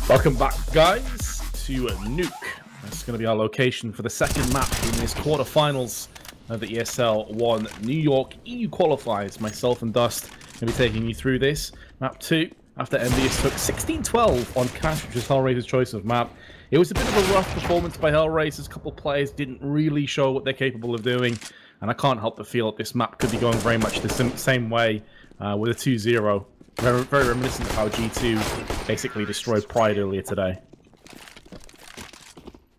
Welcome back, guys, to Nuke. That's going to be our location for the second map in this quarterfinals of the ESL One New York EU Qualifiers. Myself and Dust going to be taking you through this. Map 2, after EnVyUs took 16-12 on Cash, which is HellRaisers' choice of map. It was a bit of a rough performance by HellRaisers. A couple of players didn't really show what they're capable of doing, and I can't help but feel that this map could be going very much the same way with a 2-0. Very, very reminiscent of how G2 basically destroyed Pride earlier today.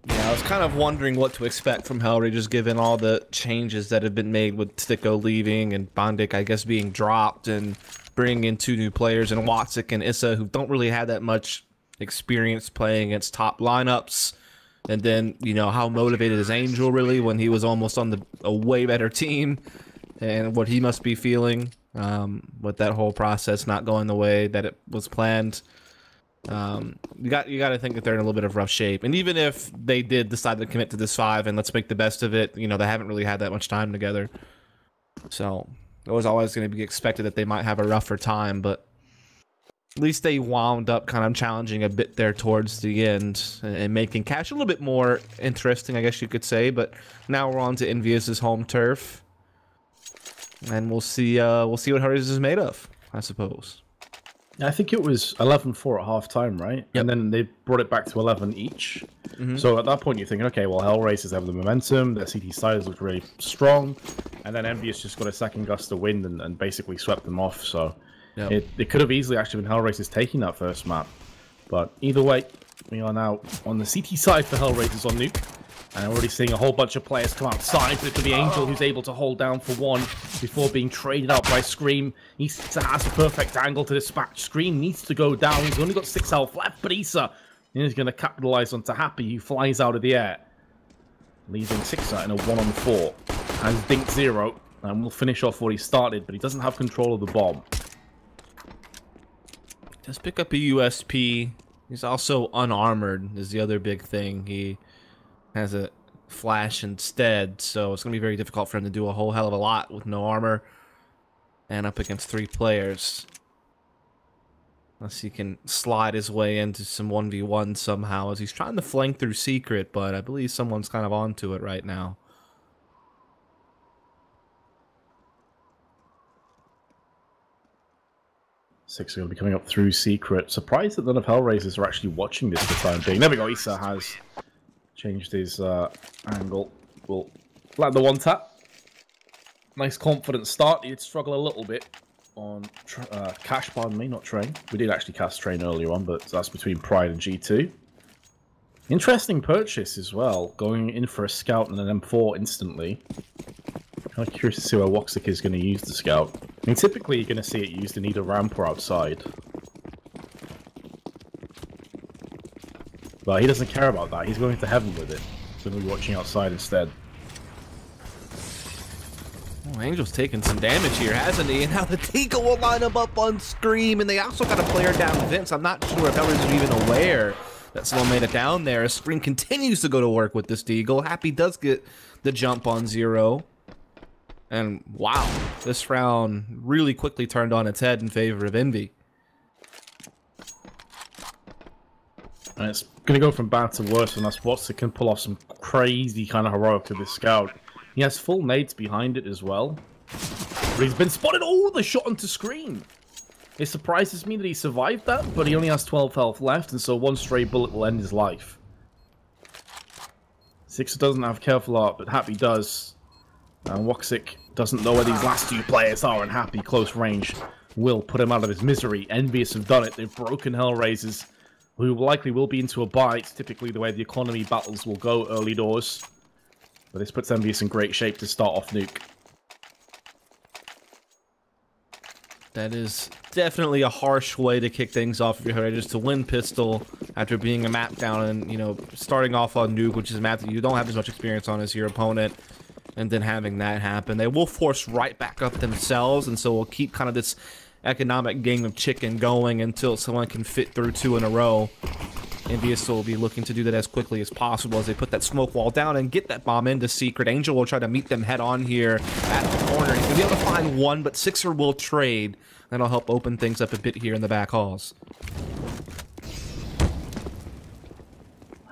Yeah, I was kind of wondering what to expect from HellRaisers given all the changes that have been made with Sticko leaving and Bondic, I guess, being dropped and bringing in 2 new players and Watsik and Issa who don't really have that much experience playing against top lineups. And then, you know, how motivated is Angel really when he was almost on a way better team, and what he must be feeling with that whole process not going the way that it was planned. You got to think that they're in a little bit of rough shape. And even if they did decide to commit to this 5 and let's make the best of it, you know, they haven't really had that much time together. So it was always going to be expected that they might have a rougher time, but at least they wound up kind of challenging a bit there towards the end and making Cash a little bit more interesting, I guess you could say. But now we're on to EnVyUs' home turf, and we'll see what HellRaisers is made of, I suppose. I think it was 11-4 at half-time, right? Yep. And then they brought it back to 11 each. So at that point, you're thinking, okay, well, HellRaisers have the momentum, their CT sides look really strong, and then EnVyUs just got a second gust of wind and basically swept them off. So yep. It could have easily actually been HellRaisers taking that first map. But either way, we are now on the CT side for HellRaisers on Nuke. And I'm already seeing a whole bunch of players come outside, but it could be Angel who's able to hold down for 1 before being traded out by Scream. Issa has a perfect angle to dispatch. Scream needs to go down. He's only got 6 health left, but Issa is going to capitalize onto Happy, who flies out of the air, leaving Sixer in a 1-on-4. Has Dink 0, and will finish off what he started, but he doesn't have control of the bomb. Just pick up a USP. He's also unarmored is the other big thing. He has a flash instead, so it's going to be very difficult for him to do a whole hell of a lot with no armor and up against 3 players. Unless he can slide his way into some 1v1 somehow, as he's trying to flank through Secret, but I believe someone's kind of onto it right now. Six are going to be coming up through Secret. Surprised that none of HellRaisers are actually watching this for the time being. There we go, Issa has changed his angle. Will land the 1-tap. Nice confident start. He did struggle a little bit on Cash, pardon me, not Train. We did actually cast Train earlier on, but that's between Pride and G2. Interesting purchase as well, going in for a Scout and an M4 instantly. Kind of curious to see where Watsik is going to use the Scout. I mean, typically you're going to see it used in either ramp or outside. But he doesn't care about that. He's going to heaven with it. He's going to be watching outside instead. Oh, Angel's taking some damage here, hasn't he? And now the Deagle will line him up on Scream, and they also got a player down Vince. I'm not sure if HellRaisers are even aware that someone made it down there. As Scream continues to go to work with this Deagle. Happy does get the jump on 0. And wow, this round really quickly turned on its head in favor of Envy. And it's going to go from bad to worse, and that's Watsik can pull off some crazy kind of heroic with this Scout. He has full nades behind it as well. But he's been spotted. Oh, the shot onto Scream. It surprises me that he survived that, but he only has 12 health left, and so 1 stray bullet will end his life. Sixer doesn't have careful art, but Happy does. And Watsik doesn't know where these last 2 players are, and Happy, close range, will put him out of his misery. EnVyUs have done it. They've broken HellRaisers, who likely will be into a bye. It's typically the way the economy battles will go early doors. But this puts EnVyUs in great shape to start off Nuke. That is definitely a harsh way to kick things off for your HellRaisers, to win Pistol after being a map down and, you know, starting off on Nuke, which is a map that you don't have as much experience on as your opponent, and then having that happen. They will force right back up themselves, and so we'll keep kind of this economic game of chicken going until someone can fit through 2 in a row. EnVyUs will be looking to do that as quickly as possible as they put that smoke wall down and get that bomb into Secret. Angel will try to meet them head on here at the corner. He's going to be able to find 1, but Sixer will trade. That'll help open things up a bit here in the back halls.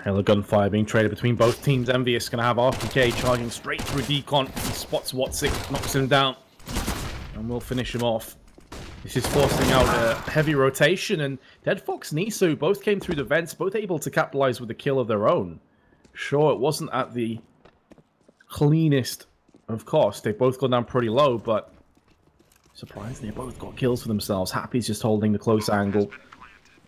Hella gunfire being traded between both teams. EnVyUs going to have RPK charging straight through Decon. He spots Watzik, knocks him down, and will finish him off. This is forcing out a heavy rotation, and Dead Fox and Nisu both came through the vents, both able to capitalize with a kill of their own. Sure, it wasn't at the cleanest of cost. They both gone down pretty low, but surprisingly, they both got kills for themselves. Happy's just holding the close angle.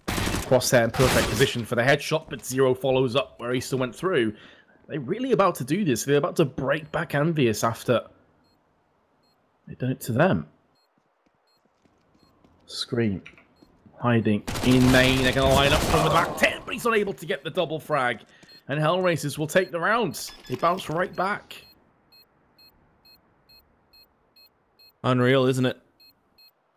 Crosshair in perfect position for the headshot, but Zero follows up where he still went through. They're really about to do this. They're about to break back EnVyUs after they've done it to them. Scream. Hiding in main. They're going to line up from the back 10, but he's not able to get the double frag. And HellRaisers will take the rounds. They bounce right back. Unreal, isn't it?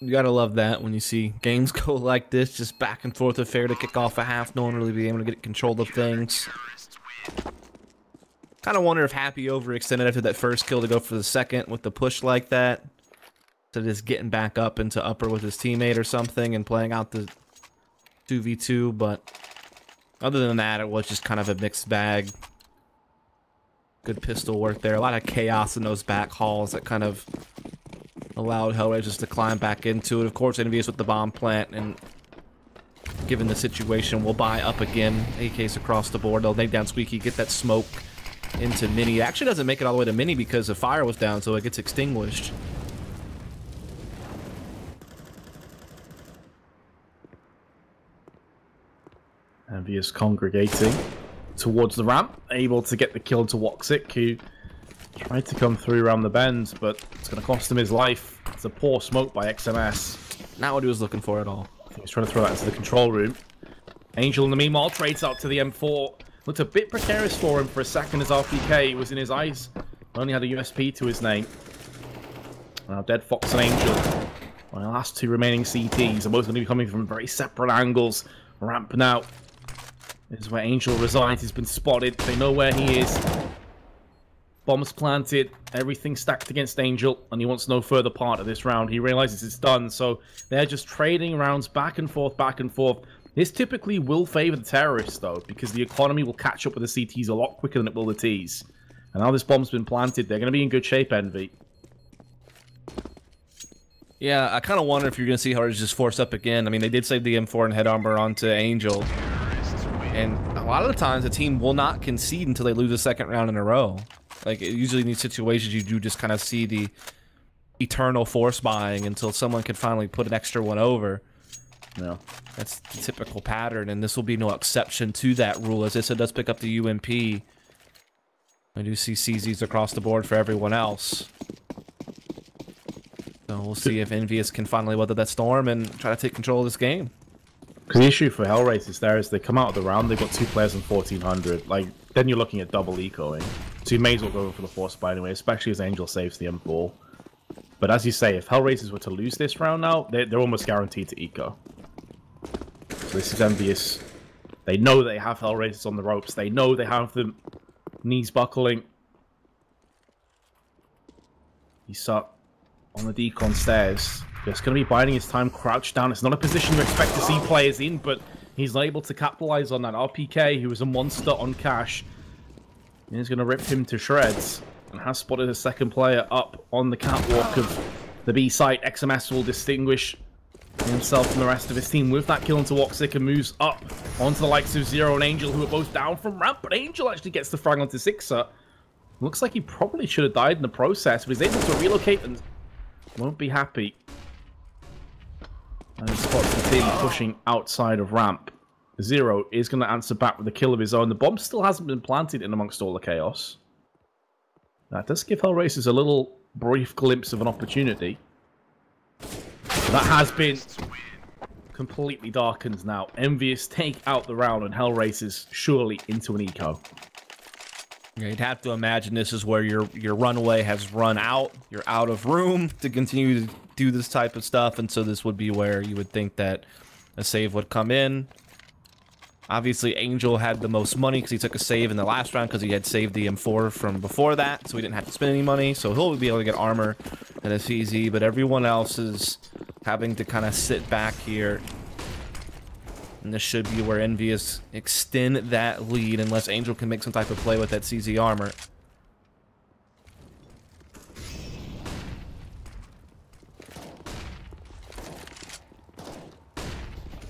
You gotta love that when you see games go like this, just back and forth affair to kick off a half, no one really being able to get control of things. Kind of wonder if Happy overextended after that first kill to go for the second with the push like that. So just getting back up into upper with his teammate or something and playing out the 2v2, but other than that, it was just kind of a mixed bag. Good pistol work there. A lot of chaos in those back halls that kind of allowed HellRaisers to climb back into it. Of course, EnVyUs with the bomb plant, and given the situation, will buy up again. AKs across the board. They'll nade down Squeaky, get that smoke into Mini. It actually doesn't make it all the way to Mini because the fire was down, so it gets extinguished. EnVyUs congregating towards the ramp, able to get the kill to Woxic, who tried to come through around the bend, but it's going to cost him his life. It's a poor smoke by XMS. Not what he was looking for at all. I think he's trying to throw that into the control room. Angel, in the meanwhile, trades out to the M4. Looked a bit precarious for him for a second as RPK was in his eyes. Only had a USP to his name. Now Dead Fox and Angel, well, the last two remaining CTs are both going to be coming from very separate angles. Ramp now. This is where Angel resides. He's been spotted. They know where he is. Bombs planted, everything stacked against Angel, and he wants no further part of this round. He realizes it's done, so they're just trading rounds back and forth, back and forth. This typically will favor the terrorists, though, because the economy will catch up with the CTs a lot quicker than it will the Ts. And now this bomb's been planted, they're going to be in good shape, Envy. Yeah, I kind of wonder if you're going to see HellRaisers just force up again. I mean, they did save the M4 and head armor onto Angel. And a lot of the times, a team will not concede until they lose a second round in a row. Like, usually in these situations, you do just kind of see the eternal force buying until someone can finally put an extra one over. No. That's the typical pattern, and this will be no exception to that rule, as Issa does pick up the UMP. I do see CZs across the board for everyone else. So we'll see if EnVyUs can finally weather that storm and try to take control of this game. Because the issue for HellRaisers there is they come out of the round, they've got 2 players in 1400. Like, then you're looking at double ecoing. So you may as well go for the force buy anyway, especially as Angel saves the M4. But as you say, if HellRaisers were to lose this round now, they're almost guaranteed to eco. So this is EnVyUs. They know they have HellRaisers on the ropes. They know they have them knees buckling. He's up on the decon stairs. Just going to be biding his time, crouched down. It's not a position you expect to see players in, but he's able to capitalize on that. RPK, who is a monster on cash, is going to rip him to shreds, and has spotted a second player up on the catwalk of the B site. XMS will distinguish himself from the rest of his team with that kill into Woxic and moves up onto the likes of Zero and Angel, who are both down from ramp, but Angel actually gets the frag onto Sixer. Looks like he probably should have died in the process, but he's able to relocate and won't be happy. And spots the team pushing outside of ramp. Zero is going to answer back with a kill of his own. The bomb still hasn't been planted in amongst all the chaos. That does give HellRaisers a little brief glimpse of an opportunity. But that has been completely darkened now. EnVyUs take out the round and HellRaisers surely into an eco. Yeah, you'd have to imagine this is where your runway has run out. You're out of room to continue to do this type of stuff, and so this would be where you would think that a save would come in. Obviously, Angel had the most money because he took a save in the last round because he had saved the M4 from before that, so he didn't have to spend any money, so he'll be able to get armor and a CZ, but everyone else is having to kind of sit back here And this should be where EnVyUs extend that lead unless Angel can make some type of play with that CZ armor.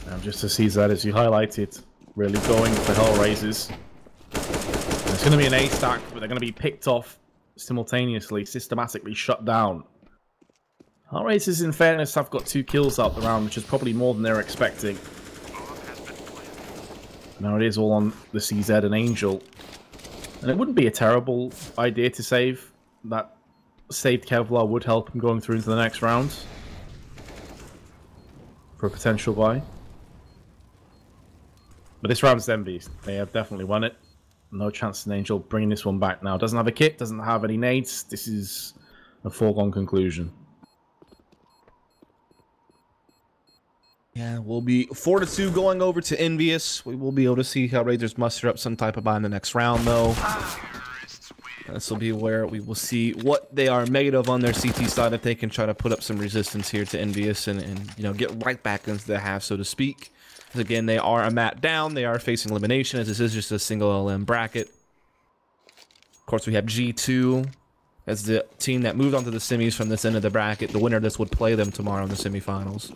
Now just to see that, as you highlighted, really going for HellRaisers. It's going to be an A stack, but they're going to be picked off simultaneously, systematically shut down. HellRaisers, in fairness, have got 2 kills out the round, which is probably more than they're expecting. Now it is all on the CZ and Angel. And it wouldn't be a terrible idea to save. That saved Kevlar would help him going through into the next round. For a potential buy. But this round's EnVyUs. They have definitely won it. No chance in Angel bringing this one back now. Doesn't have a kit, doesn't have any nades. This is a foregone conclusion. Yeah, we'll be 4-2 going over to EnVyUs. We will be able to see HellRaisers muster up some type of buy in the next round, though. This will be where we will see what they are made of on their CT side, if they can try to put up some resistance here to EnVyUs and you know, get right back into the half, so to speak. Because again, they are a map down. They are facing elimination, as this is just a single LM bracket. Of course, we have G2 as the team that moved on to the semis from this end of the bracket. The winner of this would play them tomorrow in the semifinals.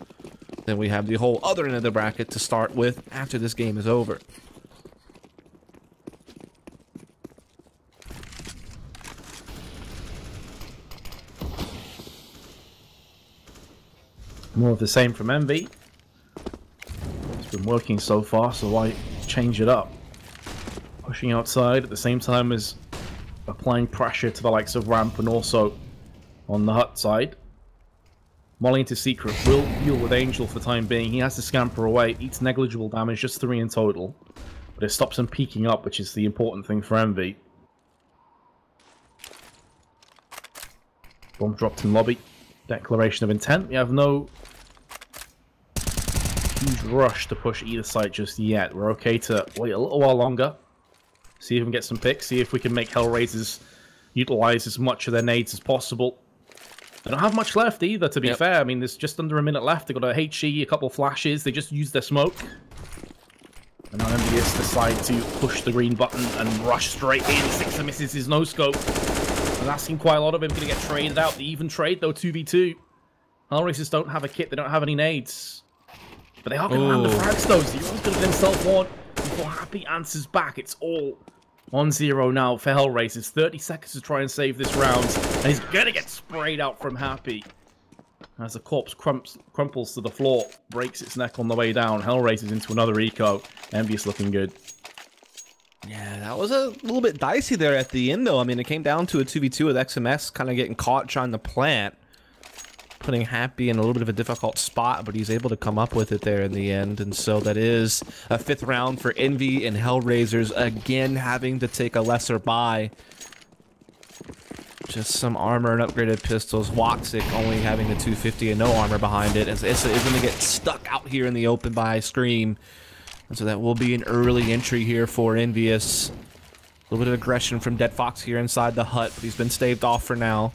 Then we have the whole other end of the bracket to start with after this game is over. More of the same from Envy. It's been working so far, so why change it up? Pushing outside at the same time as applying pressure to the likes of Ramp and also on the hut side. Molly into Secret will deal with Angel for the time being. He has to scamper away. Eats negligible damage, just 3 in total. But it stops him peeking up, which is the important thing for Envy. Bomb dropped in lobby. Declaration of intent. We have no huge rush to push either side just yet. We're okay to wait a little while longer. See if we can get some picks. See if we can make HellRaisers utilize as much of their nades as possible. They don't have much left either, to be fair. I mean, there's just under a minute left. They've got a HE, a couple of flashes. They just used their smoke. And now EnVyUs decide to push the green button and rush straight in. Sixer misses his no-scope. And asking quite a lot of him. Going to get traded out. The even trade, though, 2v2. HellRaisers don't have a kit. They don't have any nades. But they are going to land the frags, though. Zero's going to get himself on before Happy answers back. It's all 1-0 now for HellRaisers. 30 seconds to try and save this round. And he's going to get sprayed out from Happy. As the corpse crumples to the floor, breaks its neck on the way down. HellRaisers into another eco. EnVyUs looking good. Yeah, that was a little bit dicey there at the end, though. I mean, it came down to a 2v2 with XMS kind of getting caught trying to plant. Putting Happy in a little bit of a difficult spot, but he's able to come up with it there in the end. And so that is a 5th round for Envy and HellRaisers, again having to take a lesser buy. Just some armor and upgraded pistols. Woxic only having the 250 and no armor behind it, as Issa is going to get stuck out here in the open by Scream. And so that will be an early entry here for EnVyUs. A little bit of aggression from Dead Fox here inside the hut, but he's been staved off for now.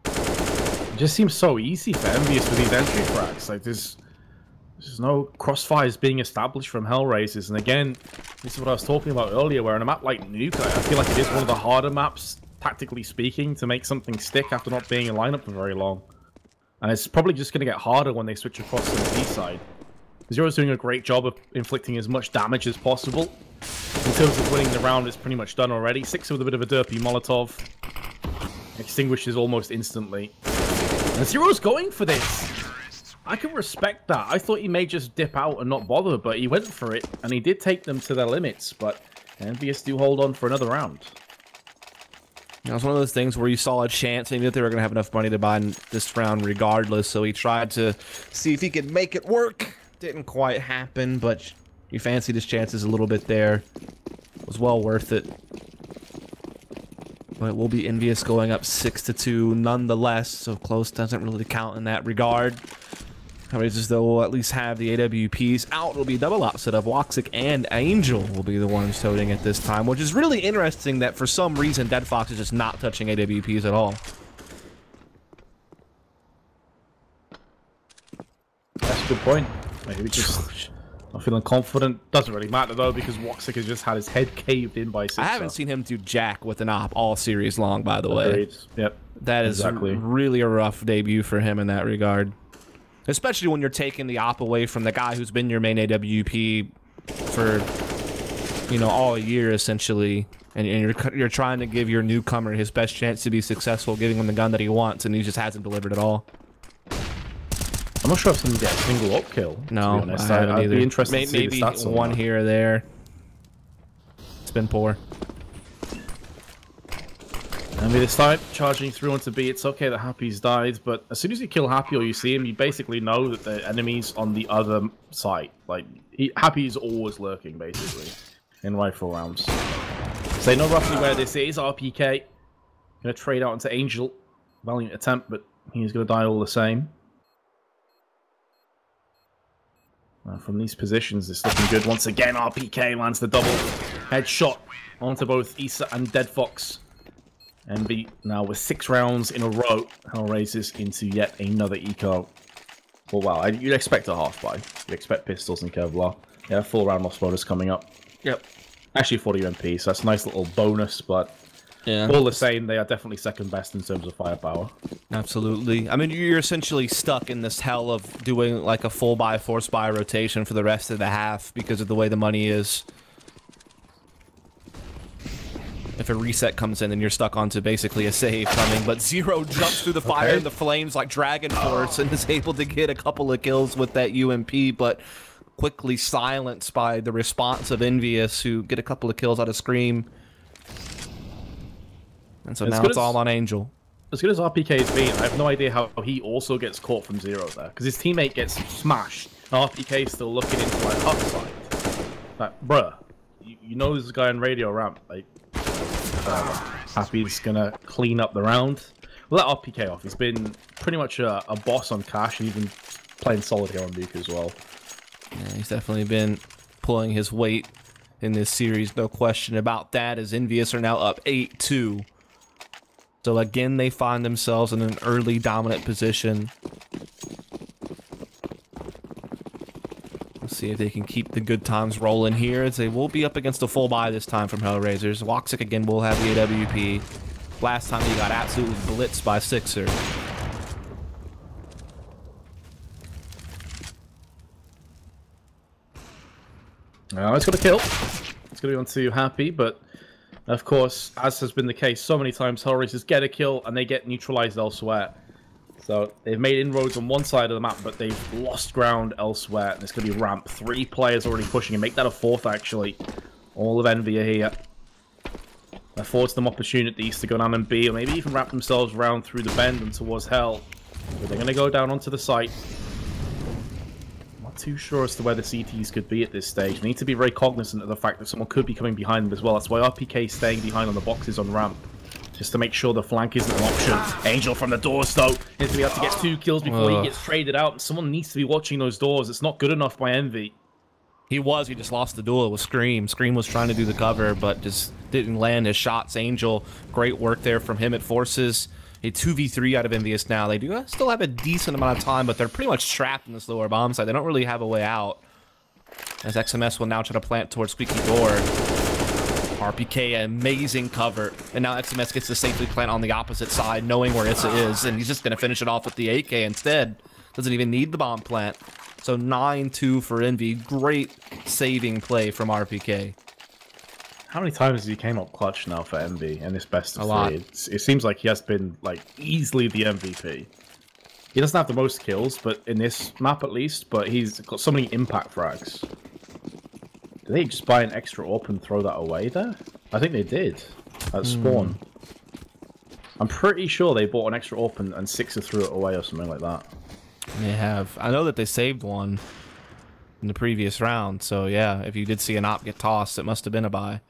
It just seems so easy for EnVyUs with these entry frags. Like, there's no crossfires being established from HellRaisers. And again, this is what I was talking about earlier, where on a map like Nuke, I feel like it is one of the harder maps, tactically speaking, to make something stick after not being in lineup for very long. And it's probably just going to get harder when they switch across to the B side. Zero's doing a great job of inflicting as much damage as possible. In terms of winning the round, it's pretty much done already. Sixer with a bit of a derpy Molotov. Extinguishes almost instantly. And Zero's going for this. I can respect that. I thought he may just dip out and not bother, but he went for it, and he did take them to their limits, but EnVyUs do hold on for another round. You know, it's one of those things where you saw a chance maybe that they were going to have enough money to buy this round regardless, so he tried to see if he could make it work. Didn't quite happen, but you fancied his chances a little bit there. It was well worth it. But it will be EnVyUs going up 6-2 nonetheless, so close doesn't really count in that regard. HellRaisers, though, will at least have the AWPs out. It'll be a double opposite of Woxic and Angel will be the ones toting at this time, which is really interesting that for some reason Dead Fox is just not touching AWPs at all. a good point. Maybe just not feeling confident. Doesn't really matter though, because Woxic has just had his head caved in by 6. I haven't seen him do jack with an op all series long, by the way. Yep. That is really a rough debut for him in that regard. Especially when you're taking the op away from the guy who's been your main AWP for, you know, all year essentially, and you're trying to give your newcomer his best chance to be successful, giving him the gun that he wants, and he just hasn't delivered at all. I'm not sure if someone get a single up kill. No, to be honest. I haven't either. Be interested to see maybe the stats on one that. here or there. It's been poor. And this time, charging through onto B, it's okay that Happy's died, but as soon as you kill Happy or you see him, you basically know that the enemy's on the other side. Like, Happy is always lurking, basically, in rifle rounds. So they know roughly where this is. RPK gonna trade out into Angel. Valiant attempt, but he's gonna die all the same. From these positions, it's looking good. Once again, RPK lands the double headshot onto both Issa and Dead Fox. EnVy now with 6 rounds in a row. HellRaisers into yet another eco. Well, wow, you'd expect a half buy. You'd expect pistols and Kevlar. Yeah, a full round loss bonus coming up. Yep. Actually 40 UMP, so that's a nice little bonus, but yeah, all the same, they are definitely second best in terms of firepower. Absolutely. I mean, you're essentially stuck in this hell of doing like a full buy, force buy rotation for the rest of the half because of the way the money is. If a reset comes in, then you're stuck onto basically a save coming, but Zero jumps through the fire and the flames like Dragon Force and is able to get a couple of kills with that UMP, but quickly silenced by the response of EnVyUs, who get a couple of kills out of Scream. And so now it's all on Angel. As good as RPK's been, I have no idea how he also gets caught from Zero there, because his teammate gets smashed, and RPK's still looking into like upside. Like, bruh, you know this guy on radio ramp, like, Happy's gonna clean up the round. We'll let RPK off. He's been pretty much a boss on Cash, and even playing solid here on Nuke as well. Yeah, he's definitely been pulling his weight in this series, no question about that, as EnVyUs are now up 8-2. So again, they find themselves in an early dominant position. Let's see if they can keep the good times rolling here, as they will be up against a full buy this time from HellRaisers. Woxic again will have the AWP. Last time he got absolutely blitzed by Sixer. It's got a kill. It's going to be on to Happy, but of course, as has been the case so many times, HellRaisers get a kill and they get neutralized elsewhere. So they've made inroads on one side of the map, but they've lost ground elsewhere. And it's going to be ramp. 3 players already pushing, and make that a 4th actually. All of EnVy are here. That affords them opportunities to go down and B, or maybe even wrap themselves around through the bend and towards Hell. But they're going to go down onto the site. Not too sure as to where the CTs could be at this stage. They need to be very cognizant of the fact that someone could be coming behind them as well. That's why RPK is staying behind on the boxes on ramp, just to make sure the flank isn't an option. Angel from the doors, though. He's going to be able to get 2 kills before he gets traded out. Someone needs to be watching those doors. It's not good enough by EnVy. He just lost the duel with Scream. Scream was trying to do the cover, but just didn't land his shots. Angel, great work there from him. It forces a 2v3 out of EnVyUs now. They do still have a decent amount of time, but they're pretty much trapped in this lower bomb side. They don't really have a way out, as XMS will now try to plant towards Squeaky Door. RPK, amazing cover, and now XMS gets to safely plant on the opposite side, knowing where Issa is, and he's just going to finish it off with the AK instead. Doesn't even need the bomb plant. So 9-2 for EnVy. Great saving play from RPK. How many times has he came up clutch now for EnVy in this best of 3? lot. It seems like he has been like easily the MVP. He doesn't have the most kills, but in this map at least, but he's got so many impact frags. Did they just buy an extra AWP and throw that away there? I think they did at spawn. I'm pretty sure they bought an extra AWP and Sixer threw it away or something like that. They have. I know that they saved one in the previous round, so yeah, if you did see an op get tossed, it must have been a buy.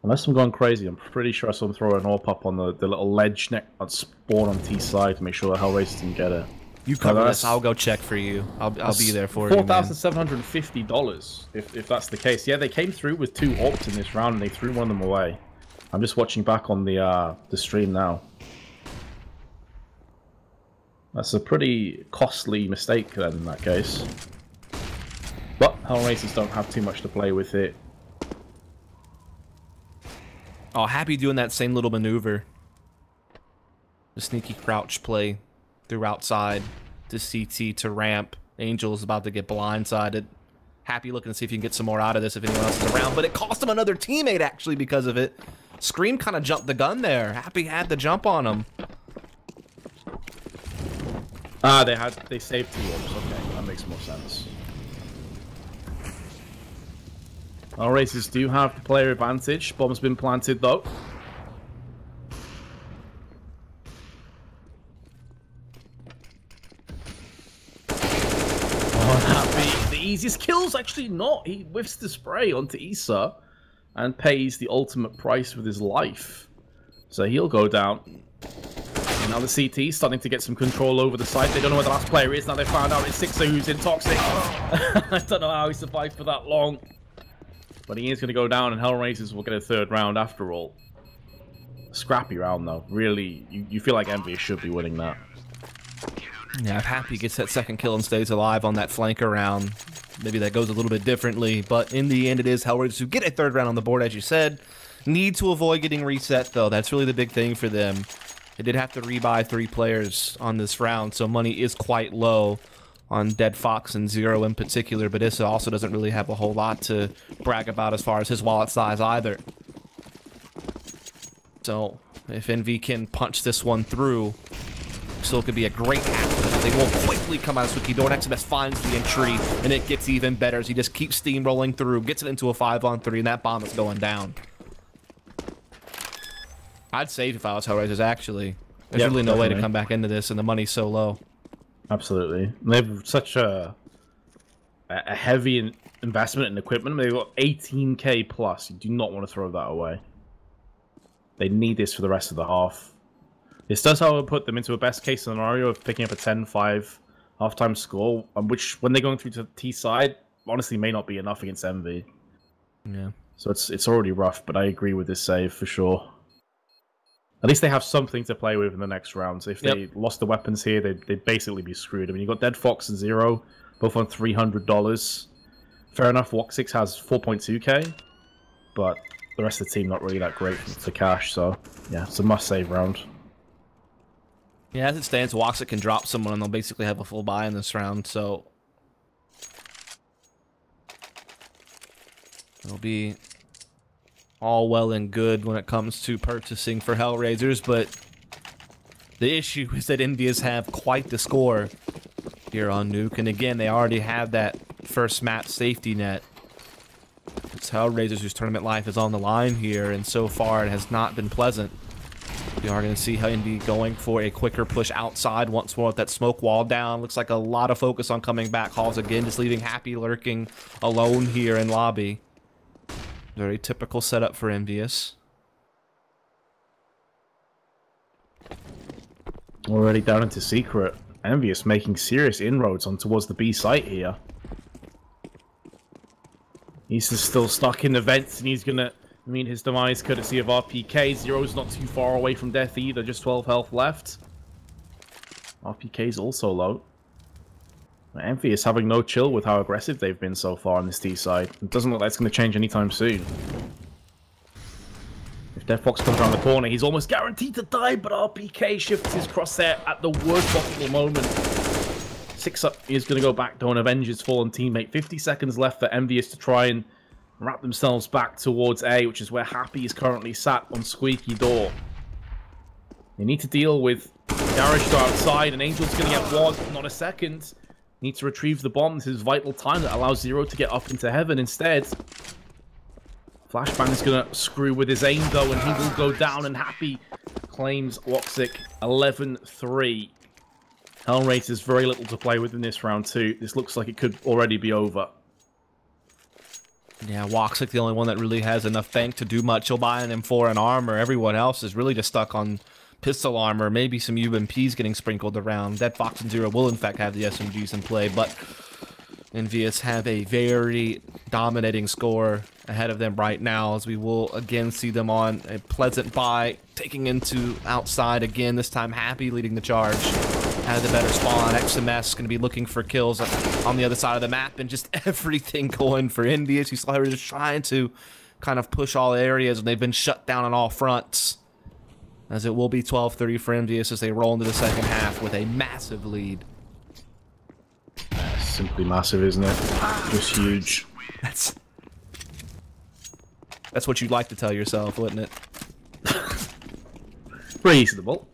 Unless I'm going crazy, I'm pretty sure I saw them throw an AWP up on the little ledge neck on spawn on T side to make sure that HellRaisers didn't get it. You cover this, I'll go check for you. I'll be there for you, man. $4,750 if that's the case. Yeah, they came through with 2 AWPs in this round and they threw one of them away. I'm just watching back on the stream now. That's a pretty costly mistake then in that case. But HellRaisers don't have too much to play with it. Oh, Happy doing that same little maneuver. The sneaky crouch play through outside to CT to ramp. Angel is about to get blindsided. Happy looking to see if he can get some more out of this if anyone else is around, but it cost him another teammate actually because of it. Scream kind of jumped the gun there. Happy had the jump on him. Ah, they saved 2 orbs. Okay, that makes more sense. HellRaisers do have the player advantage. Bomb's been planted though. The easiest kills, actually not. He whiffs the spray onto Issa and pays the ultimate price with his life. So he'll go down. And now the CT starting to get some control over the site. They don't know where the last player is. Now they found out it's Sixer who's in Toxic. I don't know how he survived for that long. But he is going to go down and HellRaisers will get a 3rd round after all. Scrappy round though. Really, you feel like EnVyUs should be winning that. Yeah, if Happy gets that 2nd kill and stays alive on that flanker round, maybe that goes a little bit differently. But in the end, it is HellRaisers who get a 3rd round on the board, as you said. Need to avoid getting reset, though. That's really the big thing for them. They did have to rebuy 3 players on this round, so money is quite low on Dead Fox and Zero in particular. But Issa also doesn't really have a whole lot to brag about as far as his wallet size either. So if EnVy can punch this one through, still could be a great hack. They will quickly come out of Squeaky Door. XMS finds the entry, and it gets even better as he just keeps steamrolling through, gets it into a 5-on-3, and that bomb is going down. I'd save if I was HellRaisers, actually. There's really no way to come back into this, and the money's so low. Absolutely. They have such a heavy investment in equipment. They've got 18k plus. You do not want to throw that away. They need this for the rest of the half. This does, however, put them into a best-case scenario of picking up a 10-5 halftime score, which, when they're going through to the T side, honestly may not be enough against EnVy. Yeah. So it's already rough, but I agree with this save for sure. At least they have something to play with in the next round. So if they lost the weapons here, they'd basically be screwed. I mean, you've got Dead Fox and Zero, both on $300. Fair enough, Woxix has 4.2k, but the rest of the team not really that great for cash, so yeah, it's a must-save round. Yeah, as it stands, Woxix can drop someone and they'll basically have a full buy in this round, so it'll be all well and good when it comes to purchasing for HellRaisers, but the issue is that EnVyUs have quite the score here on Nuke, and again, they already have that first map safety net. It's HellRaisers whose tournament life is on the line here, and so far it has not been pleasant. We are going to see EnVy going for a quicker push outside once more with that smoke wall down. Looks like a lot of focus on coming back. Halls again, just leaving Happy lurking alone here in lobby. Very typical setup for EnVyUs. Already down into secret. EnVyUs making serious inroads on towards the B site here. He's still stuck in the vents and he's going to meet his demise courtesy of RPK. Zero's not too far away from death either, just 12 health left. RPK's also low. EnVyUs having no chill with how aggressive they've been so far on this D side. It doesn't look like it's going to change anytime soon. If Dead Fox comes around the corner, he's almost guaranteed to die, but RPK shifts his crosshair at the worst possible moment. 6-up is going to go back down, avenge his fallen teammate. 50 seconds left for EnVyUs to try and wrap themselves back towards A, which is where Happy is currently sat on Squeaky Door. They need to deal with Garage to outside, and Angel's going to get one, not a second. Need to retrieve the bomb. This is vital time that allows Zero to get up into heaven instead. Flashbang is going to screw with his aim, though, and he will go down, and Happy claims Woxic 11-3. HellRaisers very little to play with in this round, too. This looks like it could already be over. Yeah, Woxic, the only one that really has enough bank to do much. He'll buy an M4 and armor. Everyone else is really just stuck on pistol armor, maybe some UMPs getting sprinkled around. Dead Fox and Zero will, in fact, have the SMGs in play, but EnVyUs have a very dominating score ahead of them right now, as we will again see them on a pleasant buy, taking into outside again, this time Happy leading the charge had the better spawn. XMS going to be looking for kills on the other side of the map, and just everything going for EnVyUs. These HellRaisers just trying to kind of push all areas, and they've been shut down on all fronts. As it will be 12-30 for EnVyUs as they roll into the second half with a massive lead. Simply massive, isn't it? Just huge. That's what you'd like to tell yourself, wouldn't it? Reasonable.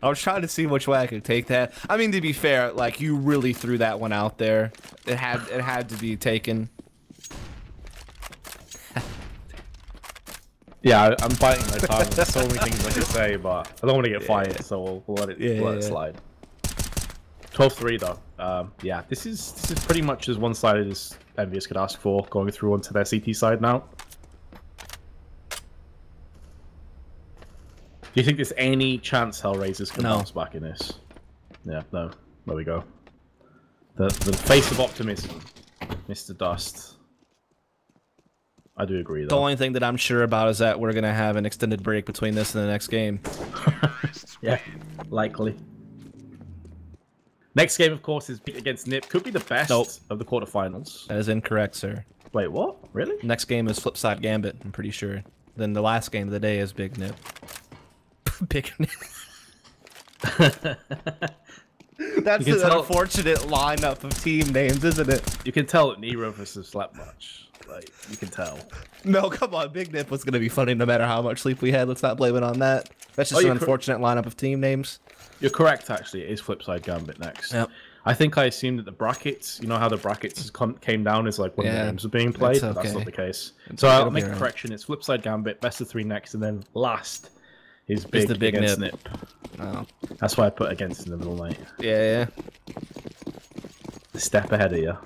I was trying to see which way I could take that. I mean, to be fair, like, you really threw that one out there. It had to be taken. Yeah, I'm fighting my time. There's so many things I could say, but I don't want to get fired, so we'll let it slide. 12-3 though. Yeah, this is pretty much as one-sided as EnVyUs could ask for, going through onto their CT side now. Do you think there's any chance HellRaisers can bounce back in this? Yeah, no. There we go. The face of optimism, Mr. Dust. I do agree, though. The only thing that I'm sure about is that we're going to have an extended break between this and the next game. Yeah, likely. Next game, of course, is against Nip. Could be the best of the quarterfinals. That is incorrect, sir. Wait, what? Really? Next game is Flipside Gambit, I'm pretty sure. Then the last game of the day is Big Nip. Big Nip. That's an unfortunate lineup of team names, isn't it? You can tell that Nero versus slept much. Like, you can tell. No, come on. Big Nip was going to be funny no matter how much sleep we had. Let's not blame it on that. That's just an unfortunate lineup of team names. You're correct, actually. It is Flipside Gambit next. Yep. I think I assumed that the brackets, you know how the brackets came down as like when the games were being played? But that's not the case. So I'll make a correction. It's Flipside Gambit, best of 3 next, and then last is Big against Nip. Oh. That's why I put against in the middle, mate. Yeah. A step ahead of you.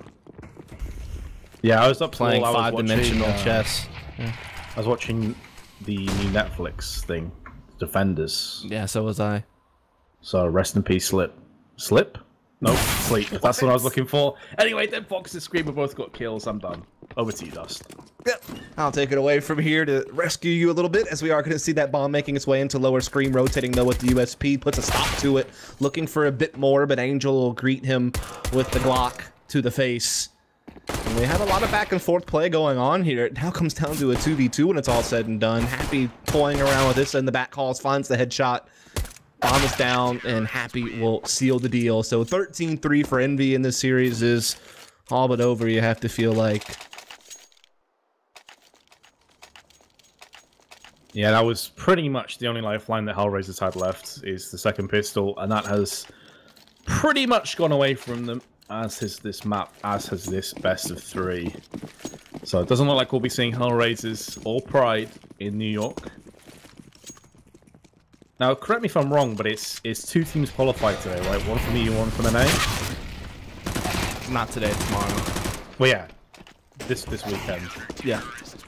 Yeah, I was up playing 5-dimensional chess. I was watching the new Netflix thing, Defenders. Yeah, so was I. So rest in peace, Slip. Slip? Nope, Sleep. That's what I was looking for. Anyway, then Fox and Screamer both got kills. I'm done. Over to you, Dust. Yep. I'll take it away from here to rescue you a little bit, as we are going to see that bomb making its way into lower screen, rotating though with the USP, puts a stop to it, looking for a bit more, but Angel will greet him with the Glock to the face. And we have a lot of back and forth play going on here. It now comes down to a 2v2 when it's all said and done. Happy toying around with this, and the back calls, finds the headshot. Bomb is down, and Happy will seal the deal. So 13-3 for Envy in this series is all but over, you have to feel like. Yeah, that was pretty much the only lifeline that HellRaisers had left, is the second pistol, and that has pretty much gone away from them, as has this map, as has this best of 3. So it doesn't look like we'll be seeing HellRaisers or Pride in New York. Now, correct me if I'm wrong, but it's 2 teams qualified today, right? One from EU, one from NA? Not today, tomorrow. Well, yeah. This weekend. Yeah,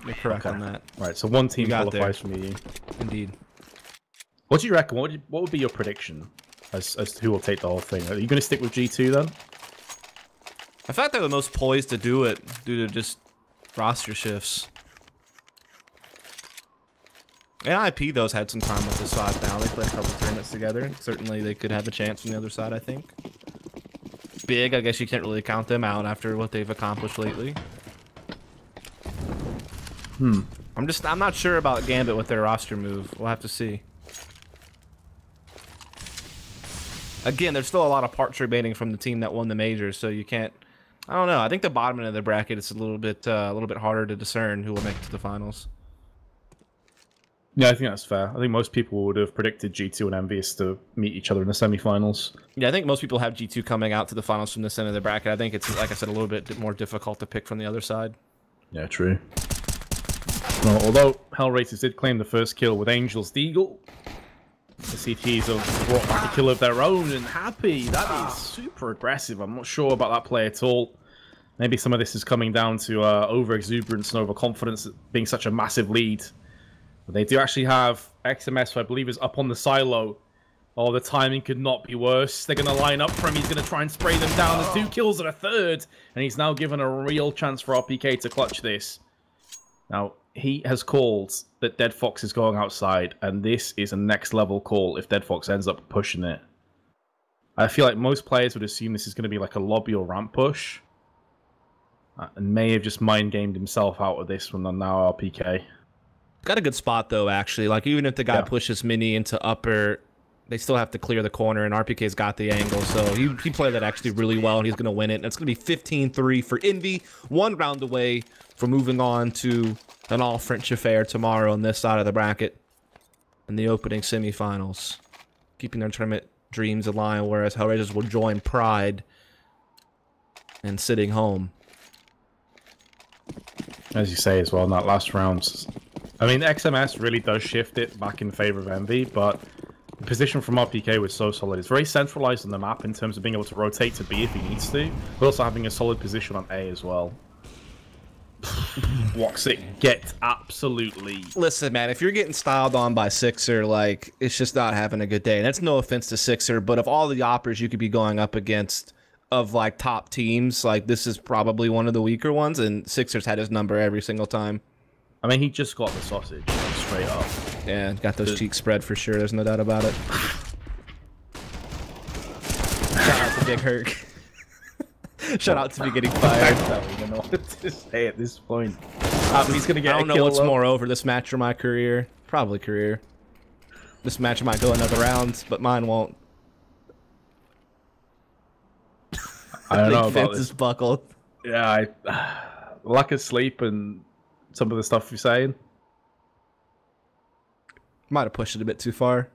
you're correct on that. Right, so 1 team qualifies from EU. Indeed. What do you reckon? What would be your prediction as to who will take the whole thing? Are you going to stick with G2 then? I feel like they're the most poised to do it due to just roster shifts. NIP, though, has had some time with this side now. They played a couple tournaments together. Certainly, they could have a chance on the other side, I think. Big, I guess you can't really count them out after what they've accomplished lately. I'm not sure about Gambit with their roster move. We'll have to see. Again, there's still a lot of parts remaining from the team that won the majors, so you can't. I don't know. I think the bottom end of the bracket is a little bit harder to discern who will make it to the finals. Yeah, I think that's fair. I think most people would have predicted G2 and EnVyUs to meet each other in the semi-finals. Yeah, I think most people have G2 coming out to the finals from this end of the bracket. I think it's, like I said, a little bit more difficult to pick from the other side. Yeah, true. Well, although HellRaisers did claim the first kill with Angel's Deagle, the CTs have brought back a kill of their own, and Happy, that is super aggressive. I'm not sure about that play at all. Maybe some of this is coming down to over-exuberance and overconfidence being such a massive lead. But they do actually have XMS, who I believe is up on the silo. Oh, the timing could not be worse. They're going to line up for him. He's going to try and spray them down. There's 2 kills and a third. And he's now given a real chance for RPK to clutch this. Now, he has called that Dead Fox is going outside. And this is a next level call if Dead Fox ends up pushing it. I feel like most players would assume this is going to be like a lobby or ramp push. And may have just mind-gamed himself out of this one on now RPK. Got a good spot, though, actually. Like, even if the guy pushes Mini into upper, they still have to clear the corner, and RPK's got the angle. So he played that actually really well, and he's going to win it. And it's going to be 15-3 for Envy. 1 round away from moving on to an all-French affair tomorrow on this side of the bracket in the opening semifinals. Keeping their tournament dreams alive, whereas HellRaisers will join Pride and sitting home. As you say as well, in that last round, I mean, XMS really does shift it back in favor of Envy, but the position from RPK was so solid. It's very centralized on the map in terms of being able to rotate to B if he needs to, but also having a solid position on A as well. Woxic gets absolutely... Listen, man, if you're getting styled on by Sixer, like, it's just not having a good day. And that's no offense to Sixer, but of all the operas you could be going up against of, like, top teams, like, this is probably one of the weaker ones, and Sixer's had his number every single time. I mean, he just got the sausage, straight up. Yeah, got those cheeks spread for sure, there's no doubt about it. Shout out to Big Herc. Shout out to me getting fired. I don't even know what to say at this point. He's gonna get I don't know what's more over, this match or my career. Probably career. This match might go another round, but mine won't. I don't know about Fence this. is buckled. Yeah, lack of sleep and some of the stuff you're saying. Might have pushed it a bit too far.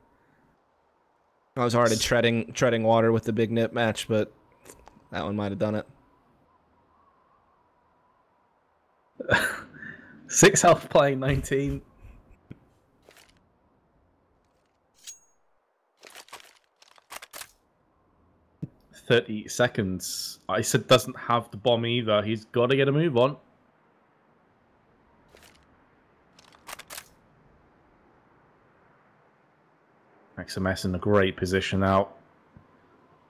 I was already treading water with the big nip match, but that one might have done it. 6 health playing 19. "30 seconds. I said doesn't have the bomb either. He's got to get a move on. XMS in a great position now.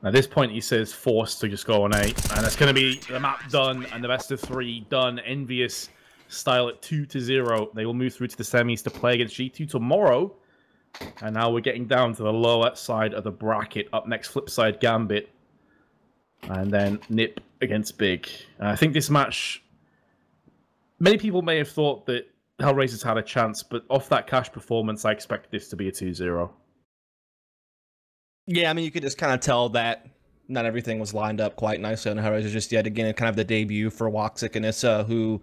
At this point, he says forced to just go on 8. And it's going to be the map done and the best of 3 done. EnVyUs style at 2-0. They will move through to the semis to play against G2 tomorrow. And now we're getting down to the lower side of the bracket. Up next, Flipside Gambit. And then Nip against Big. I think this match, many people may have thought that HellRaisers had a chance, but off that cash performance, I expected this to be a 2-0. Yeah, I mean, you could just kind of tell that not everything was lined up quite nicely on HellRaisers just yet again. Kind of the debut for Woxic and Issa, who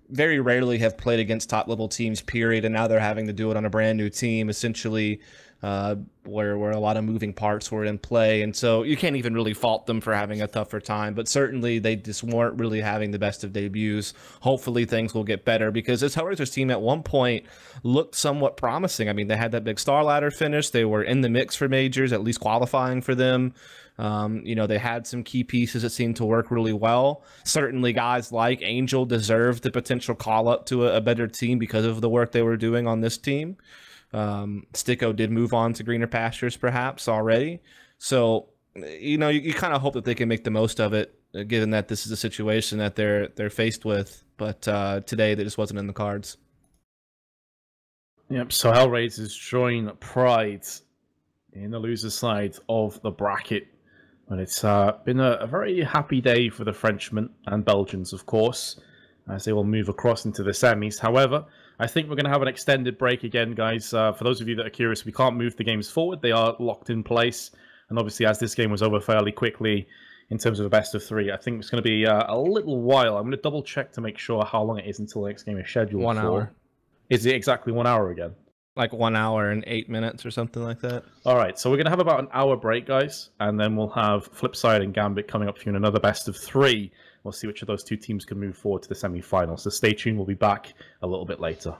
very rarely have played against top-level teams, period, and now they're having to do it on a brand-new team, essentially, where a lot of moving parts were in play. And so you can't even really fault them for having a tougher time, but certainly they just weren't really having the best of debuts. Hopefully things will get better, because this HellRaisers team at one point looked somewhat promising. I mean, they had that big star ladder finish. They were in the mix for majors, at least qualifying for them. You know, they had some key pieces that seemed to work really well. Certainly guys like Angel deserved the potential call up to a better team because of the work they were doing on this team. Sticko did move on to greener pastures perhaps already. So, you know, you kind of hope that they can make the most of it, given that this is a situation that they're faced with. But today, that just wasn't in the cards. Yep, so HellRaisers join Pride in the loser side of the bracket. And it's been a very happy day for the Frenchmen and Belgians, of course, as they will move across into the semis. However, I think we're going to have an extended break again, guys. For those of you that are curious, we can't move the games forward. They are locked in place. And obviously, as this game was over fairly quickly in terms of a best of 3, I think it's going to be a little while. I'm going to double check to make sure how long it is until the next game is scheduled. 1 hour. Is it exactly 1 hour again? Like 1 hour and 8 minutes or something like that. All right, so we're going to have about an hour break, guys, and then we'll have Flipside and Gambit coming up for you in another best of 3. We'll see which of those two teams can move forward to the semi-final. So stay tuned. We'll be back a little bit later.